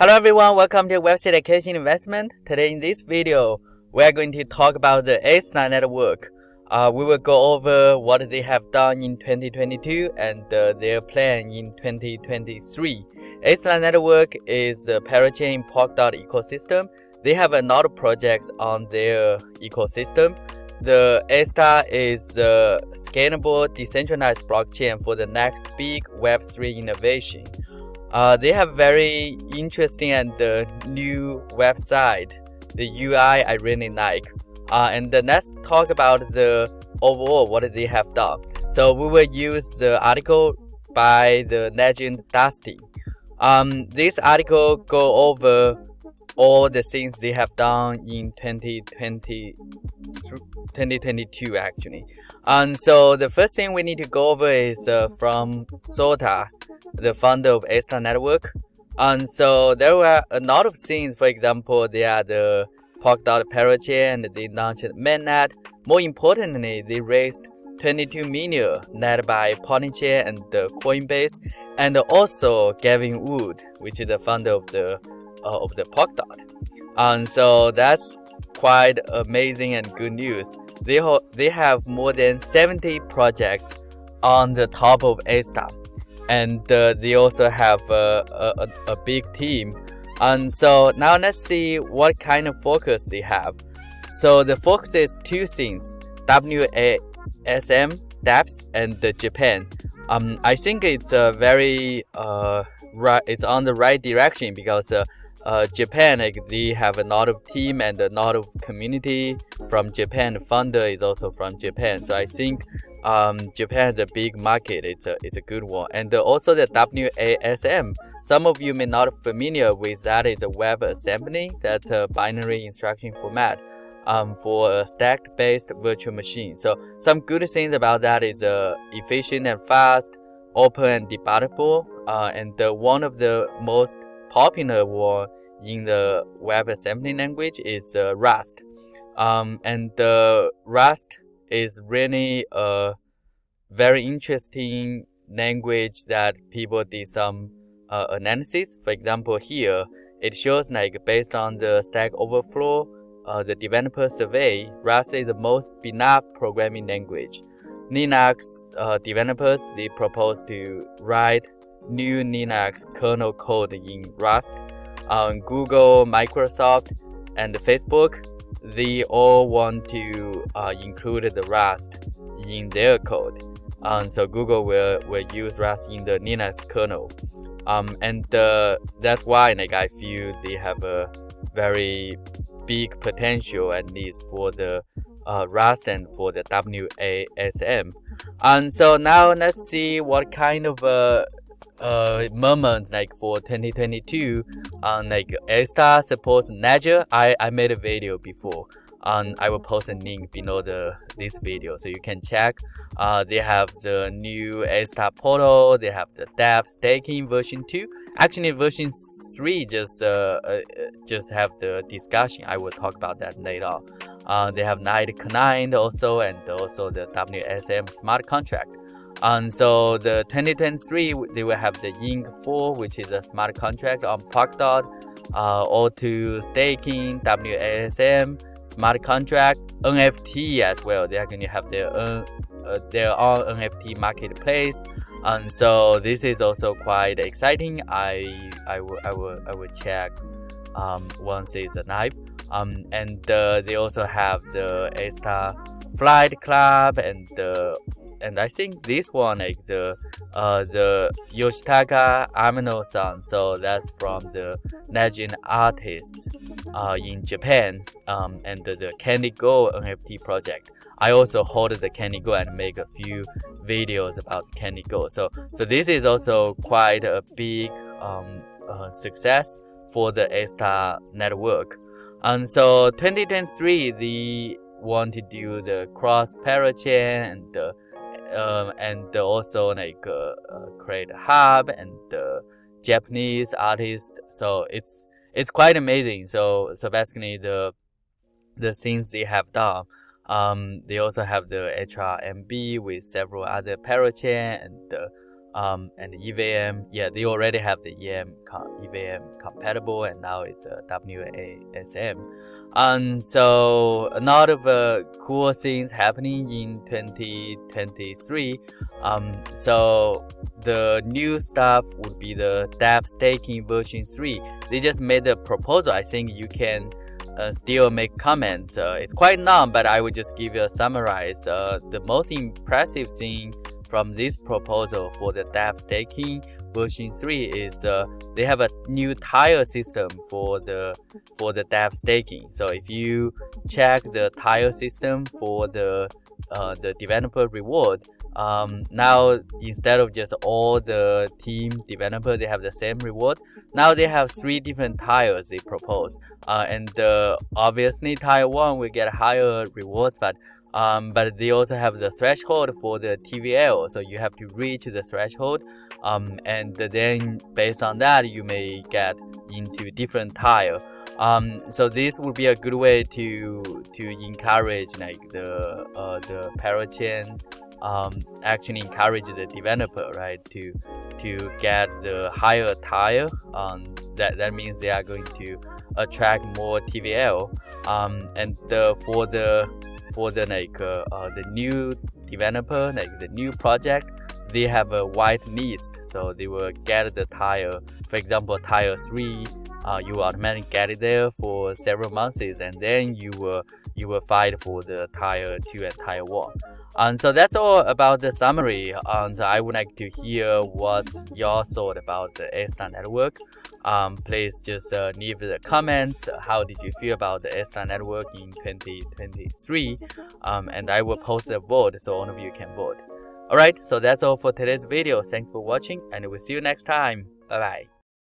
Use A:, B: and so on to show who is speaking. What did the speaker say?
A: Hello everyone, welcome to Website Education Investment. Today in this video, we are going to talk about the Astar Network. We will go over what they have done in 2022 and their plan in 2023. Astar Network is the parachain Polkadot ecosystem. They have a lot of projects on their ecosystem. The Astar is a scalable, decentralized blockchain for the next big Web3 innovation. They have very interesting and new website. The UI I really like. And let's talk about the overall what they have done. So we will use the article by the legend Dusty. This article go over all the things they have done in 2022 actually. And so the first thing we need to go over is from Sota, the founder of Astar Network. And so there were a lot of things. For example, they are the Polkadot parachain and they launched mainnet. More importantly, they raised 22 million led by Parachain and the Coinbase, and also Gavin Wood, which is the founder of the Polkadot. And so that's quite amazing and good news. They have more than 70 projects on the top of Astar, and they also have a big team. And so now let's see what kind of focus they have. So the focus is two things: WASM, dApps, and the Japan. I think it's a very right. It's on the right direction because Japan, they have a lot of team and a lot of community from Japan. The founder is also from Japan, so I think Japan is a big market. It's a good one. And also the WASM. Some of you may not be familiar with that. It's a web assembly. That's a binary instruction format for a stack-based virtual machine. So some good things about that is efficient and fast, open and debuggable, and one of the most popular one in the web assembly language is Rust. And Rust is really a very interesting language that people did some analysis. For example, here it shows like based on the Stack Overflow, the developer survey, Rust is the most beloved programming language. Linux developers, they propose to write new Linux kernel code in Rust. Google, Microsoft, and Facebook, they all want to include the Rust in their code. So Google will use Rust in the Linux kernel. And that's why I feel they have a very big potential, at least for the Rust and for the WASM. And so now let's see what kind of moments for 2022 Astar supports Ledger. I made a video before, and I will post a link below this video so you can check. They have the new Astar portal. They have the dApp staking version 2. Actually, version 3 just have the discussion. I will talk about that later on. They have Night Client also, and also the WSM smart contract. And so the 2023, they will have the Ink 4, which is a smart contract on Polkadot, O2 staking, WASM, smart contract, NFT as well. They are going to have their own NFT marketplace. And so this is also quite exciting. I will check once it's live. And they also have the Astar Flight Club and I think this one the Yoshitaka Amino-san. So that's from the legend artists in Japan, and the Candy Go NFT project. I also hold the Candy Go and make a few videos about Candy Go. So this is also quite a big success for the Astar Network. And so 2023, they want to do the cross parachain and also create a hub and Japanese artists. So it's quite amazing. So basically the things they have done. They also have the HRMB with several other parachain and and EVM, yeah, they already have the EVM compatible, and now it's a WASM. And so a lot of cool things happening in 2023. So the new stuff would be the DApp staking version 3. They just made a proposal. I think you can still make comments. It's quite long, but I will just give you a summarize. The most impressive thing from this proposal for the DApp staking version 3 is they have a new tile system for the DApp staking. So if you check the tile system for the developer reward, now instead of just all the team developer they have the same reward, now they have 3 different tiles they propose, and obviously tile 1 will get higher rewards, but they also have the threshold for the TVL, so you have to reach the threshold, and then based on that you may get into different tile. So this would be a good way to encourage like the parachain, actually encourage the developer, right, to get the higher tile. That means they are going to attract more TVL, and for the new developer, like the new project, they have a white list, so they will get the tile. For example, tile 3, you automatically get it there for several months, and then you will fight for the tile 2 and tile 1. And so that's all about the summary. And I would like to hear what y'all thought about the Astar Network. Please just leave the comments. How did you feel about the Astar Network in 2023? And I will post a vote so all of you can vote. Alright, so that's all for today's video. Thanks for watching, and we'll see you next time. Bye bye.